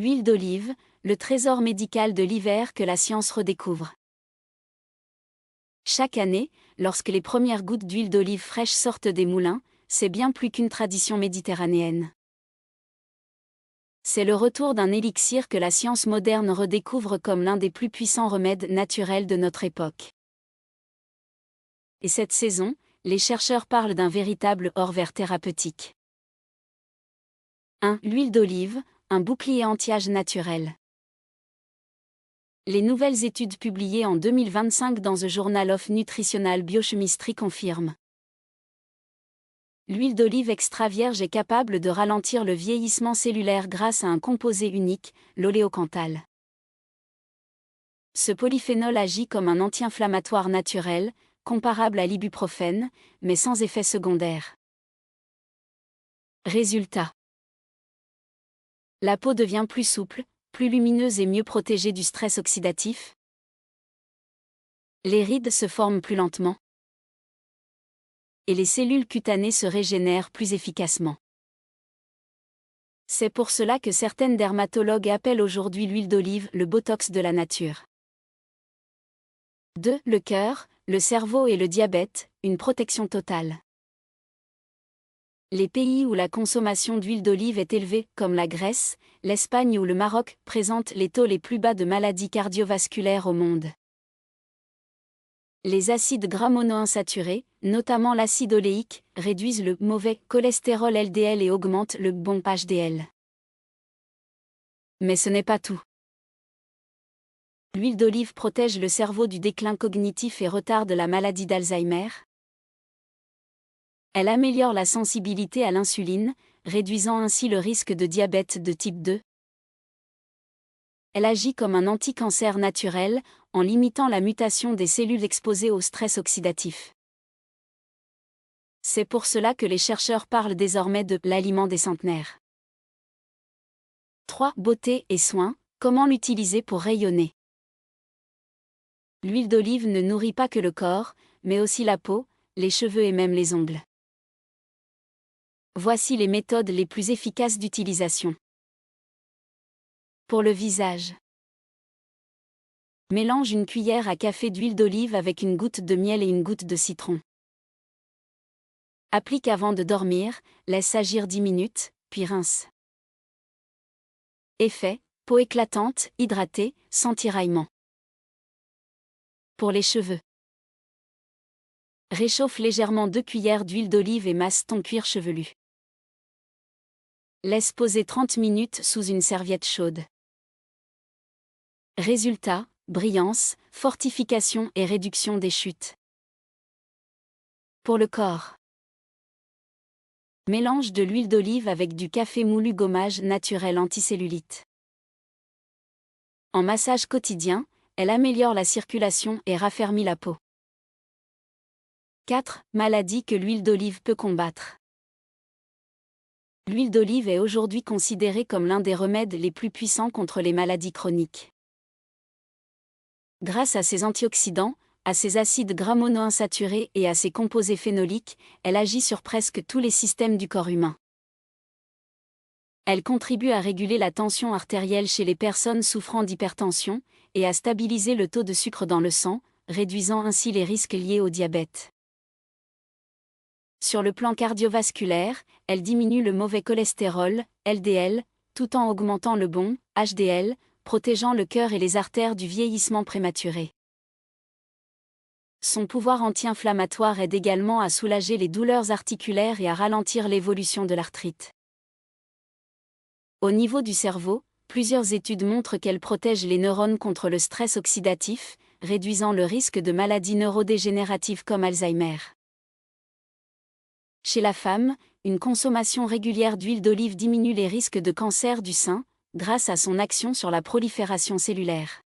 Huile d'olive, le trésor médical de l'hiver que la science redécouvre. Chaque année, lorsque les premières gouttes d'huile d'olive fraîche sortent des moulins, c'est bien plus qu'une tradition méditerranéenne. C'est le retour d'un élixir que la science moderne redécouvre comme l'un des plus puissants remèdes naturels de notre époque. Et cette saison, les chercheurs parlent d'un véritable or-vert thérapeutique. 1. L'huile d'olive, un bouclier anti-âge naturel. Les nouvelles études publiées en 2025 dans The Journal of Nutritional Biochemistry confirment. L'huile d'olive extra vierge est capable de ralentir le vieillissement cellulaire grâce à un composé unique, l'oléocanthal. Ce polyphénol agit comme un anti-inflammatoire naturel, comparable à l'ibuprofène, mais sans effet secondaire. Résultat. La peau devient plus souple, plus lumineuse et mieux protégée du stress oxydatif. Les rides se forment plus lentement. Et les cellules cutanées se régénèrent plus efficacement. C'est pour cela que certaines dermatologues appellent aujourd'hui l'huile d'olive le botox de la nature. 2. Le cœur, le cerveau et le diabète, une protection totale. Les pays où la consommation d'huile d'olive est élevée, comme la Grèce, l'Espagne ou le Maroc, présentent les taux les plus bas de maladies cardiovasculaires au monde. Les acides gras monoinsaturés, notamment l'acide oléique, réduisent le mauvais cholestérol LDL et augmentent le bon HDL. Mais ce n'est pas tout. L'huile d'olive protège le cerveau du déclin cognitif et retarde la maladie d'Alzheimer. Elle améliore la sensibilité à l'insuline, réduisant ainsi le risque de diabète de type 2. Elle agit comme un anti-cancer naturel, en limitant la mutation des cellules exposées au stress oxydatif. C'est pour cela que les chercheurs parlent désormais de l'aliment des centenaires. 3. Beauté et soins, comment l'utiliser pour rayonner. L'huile d'olive ne nourrit pas que le corps, mais aussi la peau, les cheveux et même les ongles. Voici les méthodes les plus efficaces d'utilisation. Pour le visage. Mélange une cuillère à café d'huile d'olive avec une goutte de miel et une goutte de citron. Applique avant de dormir, laisse agir 10 minutes, puis rince. Effet, peau éclatante, hydratée, sans tiraillement. Pour les cheveux. Réchauffe légèrement 2 cuillères d'huile d'olive et masse ton cuir chevelu. Laisse poser 30 minutes sous une serviette chaude. Résultat, brillance, fortification et réduction des chutes. Pour le corps. Mélange de l'huile d'olive avec du café moulu gommage naturel anticellulite. En massage quotidien, elle améliore la circulation et raffermit la peau. 4. Maladies que l'huile d'olive peut combattre. L'huile d'olive est aujourd'hui considérée comme l'un des remèdes les plus puissants contre les maladies chroniques. Grâce à ses antioxydants, à ses acides gras monoinsaturés et à ses composés phénoliques, elle agit sur presque tous les systèmes du corps humain. Elle contribue à réguler la tension artérielle chez les personnes souffrant d'hypertension, et à stabiliser le taux de sucre dans le sang, réduisant ainsi les risques liés au diabète. Sur le plan cardiovasculaire, elle diminue le mauvais cholestérol, LDL, tout en augmentant le bon, HDL, protégeant le cœur et les artères du vieillissement prématuré. Son pouvoir anti-inflammatoire aide également à soulager les douleurs articulaires et à ralentir l'évolution de l'arthrite. Au niveau du cerveau, plusieurs études montrent qu'elle protège les neurones contre le stress oxydatif, réduisant le risque de maladies neurodégénératives comme Alzheimer. Chez la femme, une consommation régulière d'huile d'olive diminue les risques de cancer du sein, grâce à son action sur la prolifération cellulaire.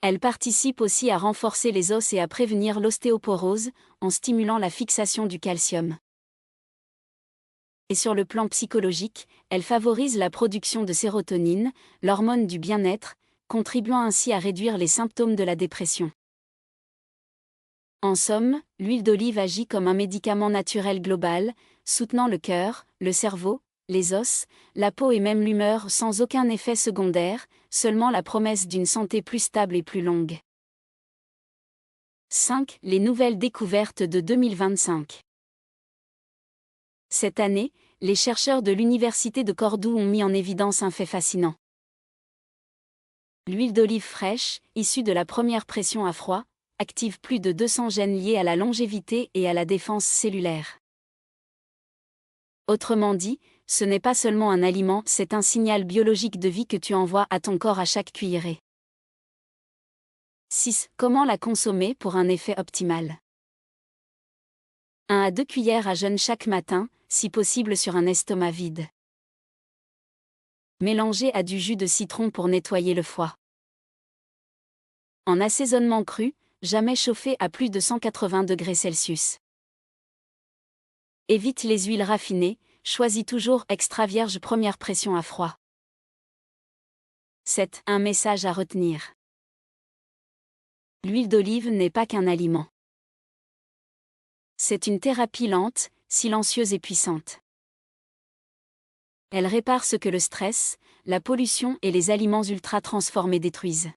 Elle participe aussi à renforcer les os et à prévenir l'ostéoporose, en stimulant la fixation du calcium. Et sur le plan psychologique, elle favorise la production de sérotonine, l'hormone du bien-être, contribuant ainsi à réduire les symptômes de la dépression. En somme, l'huile d'olive agit comme un médicament naturel global, soutenant le cœur, le cerveau, les os, la peau et même l'humeur sans aucun effet secondaire, seulement la promesse d'une santé plus stable et plus longue. 5. Les nouvelles découvertes de 2025. Cette année, les chercheurs de l'Université de Cordoue ont mis en évidence un fait fascinant. L'huile d'olive fraîche, issue de la première pression à froid, active plus de 200 gènes liés à la longévité et à la défense cellulaire. Autrement dit, ce n'est pas seulement un aliment, c'est un signal biologique de vie que tu envoies à ton corps à chaque cuillerée. 6. Comment la consommer pour un effet optimal? 1 à 2 cuillères à jeûne chaque matin, si possible sur un estomac vide. Mélangez à du jus de citron pour nettoyer le foie. En assaisonnement cru, jamais chauffé à plus de 180 degrés Celsius. Évite les huiles raffinées, choisis toujours extra vierge première pression à froid. 7. Un message à retenir. L'huile d'olive n'est pas qu'un aliment. C'est une thérapie lente, silencieuse et puissante. Elle répare ce que le stress, la pollution et les aliments ultra-transformés détruisent.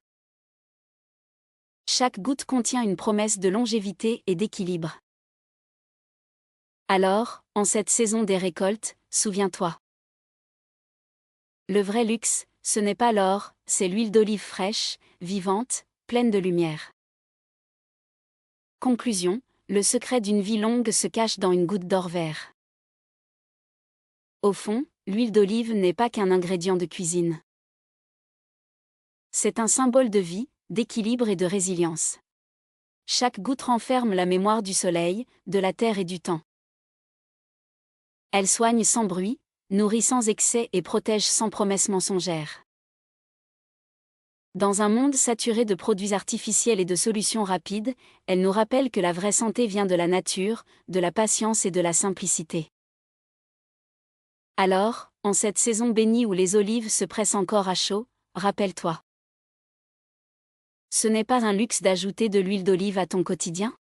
Chaque goutte contient une promesse de longévité et d'équilibre. Alors, en cette saison des récoltes, souviens-toi. Le vrai luxe, ce n'est pas l'or, c'est l'huile d'olive fraîche, vivante, pleine de lumière. Conclusion, le secret d'une vie longue se cache dans une goutte d'or vert. Au fond, l'huile d'olive n'est pas qu'un ingrédient de cuisine. C'est un symbole de vie, d'équilibre et de résilience. Chaque goutte renferme la mémoire du soleil, de la terre et du temps. Elle soigne sans bruit, nourrit sans excès et protège sans promesses mensongères. Dans un monde saturé de produits artificiels et de solutions rapides, elle nous rappelle que la vraie santé vient de la nature, de la patience et de la simplicité. Alors, en cette saison bénie où les olives se pressent encore à chaud, rappelle-toi. Ce n'est pas un luxe d'ajouter de l'huile d'olive à ton quotidien?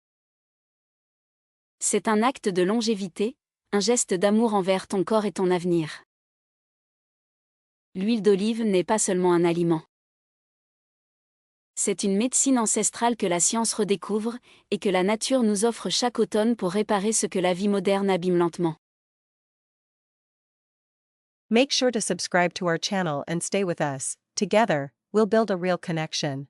C'est un acte de longévité, un geste d'amour envers ton corps et ton avenir. L'huile d'olive n'est pas seulement un aliment. C'est une médecine ancestrale que la science redécouvre, et que la nature nous offre chaque automne pour réparer ce que la vie moderne abîme lentement. Make sure to subscribe to our channel and stay with us. Together, we'll build a real connection.